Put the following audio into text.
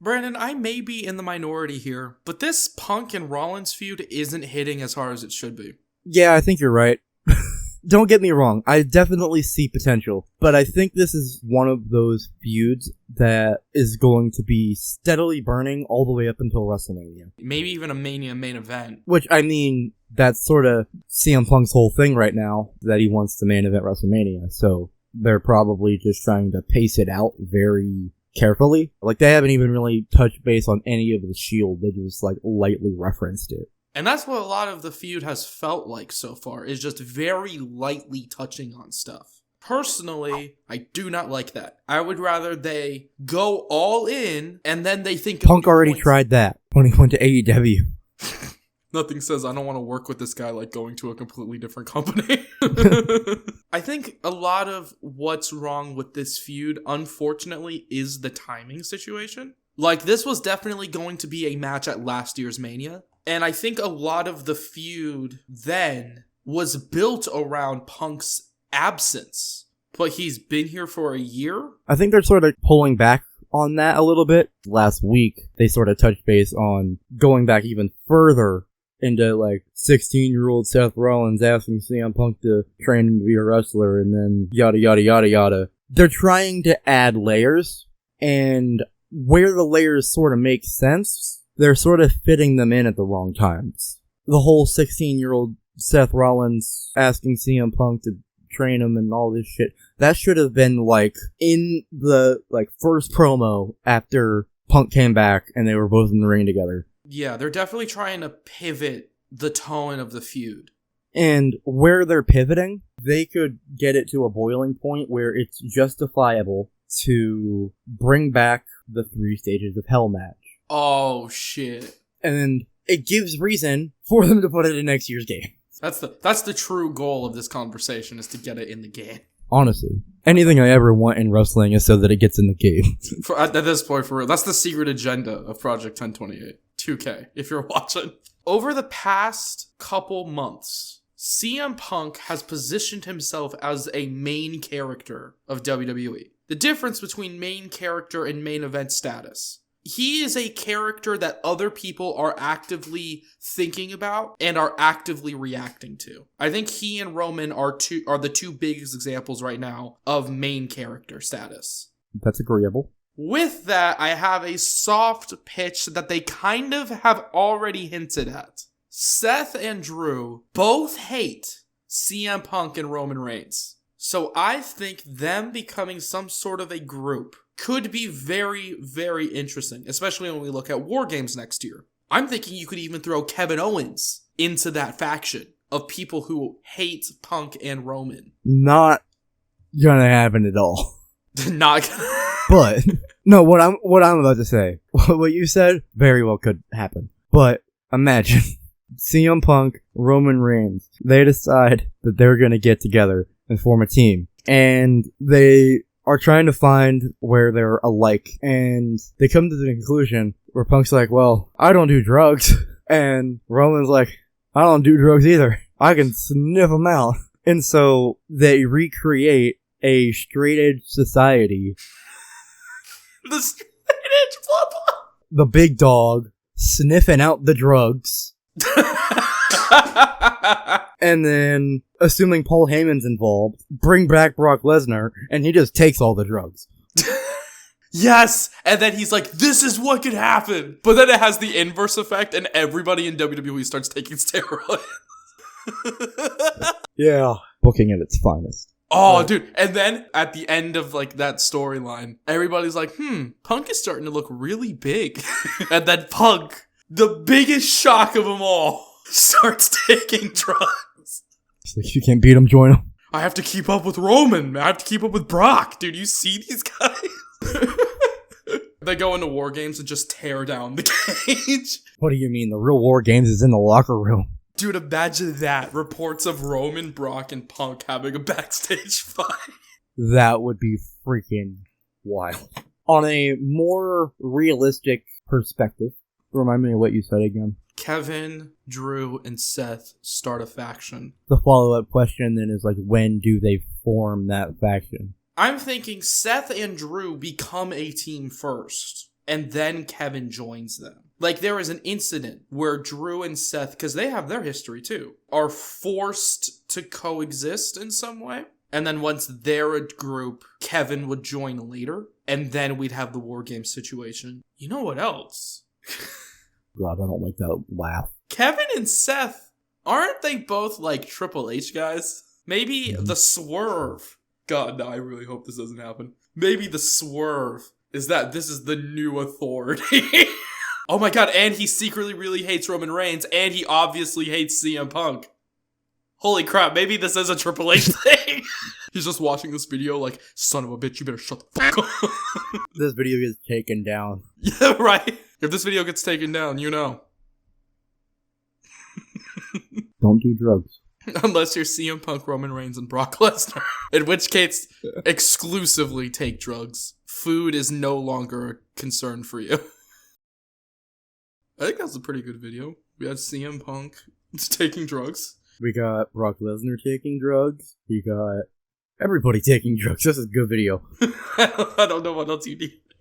Brandon, I may be in the minority here, but this Punk and Rollins feud isn't hitting as hard as it should be. Yeah, I think you're right. Don't get me wrong, I definitely see potential, but I think this is one of those feuds that is going to be steadily burning all the way up until WrestleMania. Maybe even a Mania main event. Which, I mean, that's sort of CM Punk's whole thing right now, that he wants to main event WrestleMania, so they're probably just trying to pace it out very carefully. Like, they haven't even really touched base on any of the Shield, they just, like, lightly referenced it. And that's what a lot of the feud has felt like so far, is just very lightly touching on stuff. Personally, I do not like that. I would rather they go all in, and then they think... Punk already tried that when he went to AEW. Nothing says I don't want to work with this guy like going to a completely different company. I think a lot of what's wrong with this feud, unfortunately, is the timing situation. Like, this was definitely going to be a match at last year's Mania. And I think a lot of the feud then was built around Punk's absence. But he's been here for a year? I think they're sort of pulling back on that a little bit. Last week, they sort of touched base on going back even further into, like, 16-year-old Seth Rollins asking CM Punk to train him to be a wrestler, and then yada yada yada yada. They're trying to add layers, and where the layers sort of make sense, they're sort of fitting them in at the wrong times. The whole 16-year-old Seth Rollins asking CM Punk to train him and all this shit, that should have been, like, in the, like, first promo after Punk came back and they were both in the ring together. Yeah, they're definitely trying to pivot the tone of the feud. And where they're pivoting, they could get it to a boiling point where it's justifiable to bring back the 3 stages of Hell match. Oh, shit. And it gives reason for them to put it in next year's game. That's the true goal of this conversation, is to get it in the game. Honestly. Anything I ever want in wrestling is so that it gets in the game. At this point, for real. That's the secret agenda of Project 1028. 2K, if you're watching. Over the past couple months, CM Punk has positioned himself as a main character of WWE. The difference between main character and main event status. He is a character that other people are actively thinking about and are actively reacting to. I think he and Roman are the two biggest examples right now of main character status. That's agreeable. With that, I have a soft pitch that they kind of have already hinted at. Seth and Drew both hate CM Punk and Roman Reigns. So I think them becoming some sort of a group could be very, very interesting, especially when we look at War Games next year. I'm thinking you could even throw Kevin Owens into that faction of people who hate Punk and Roman. Not gonna happen at all. Not gonna. But no, what I'm about to say, what you said, very well could happen. But imagine CM Punk, Roman Reigns, they decide that they're gonna get together and form a team, and they are trying to find where they're alike, and they come to the conclusion where Punk's like, well, I don't do drugs, and Roman's like, I don't do drugs either. I can sniff them out. And so they recreate a straight edge society. The straight edge blah blah. The big dog sniffing out the drugs. And then, assuming Paul Heyman's involved, bring back Brock Lesnar, and he just takes all the drugs. Yes! And then he's like, this is what could happen! But then it has the inverse effect, and everybody in WWE starts taking steroids. Yeah. Booking at its finest. Oh, dude. And then, at the end of, like, that storyline, everybody's like, Punk is starting to look really big. And then Punk, the biggest shock of them all, starts taking drugs. It's like, if you can't beat him, join him. I have to keep up with Roman. I have to keep up with Brock. Dude, you see these guys? They go into War Games and just tear down the cage. What do you mean? The real War Games is in the locker room. Dude, imagine that. Reports of Roman, Brock, and Punk having a backstage fight. That would be freaking wild. On a more realistic perspective, remind me of what you said again. Kevin, Drew, and Seth start a faction. The follow-up question then is, like, when do they form that faction? I'm thinking Seth and Drew become a team first. and then Kevin joins them. Like, there is an incident where Drew and Seth, because they have their history too, are forced to coexist in some way. And then once they're a group, Kevin would join later, and then we'd have the War Games situation. You know what else? God, I don't like that laugh. Kevin and Seth, aren't they both like Triple H guys? Maybe the swerve. God, no, I really hope this doesn't happen. Maybe the swerve is that this is the new authority. Oh my god, and he secretly really hates Roman Reigns, and he obviously hates CM Punk. Holy crap, maybe this is a Triple H thing. He's just watching this video like, son of a bitch, you better shut the fuck up. This video gets taken down. Yeah, right. If this video gets taken down, you know. Don't do drugs. Unless you're CM Punk, Roman Reigns, and Brock Lesnar. In which case, exclusively take drugs. Food is no longer a concern for you. I think that's a pretty good video. We had CM Punk taking drugs. We got Brock Lesnar taking drugs. We got everybody taking drugs. This is a good video. I don't know what else you need.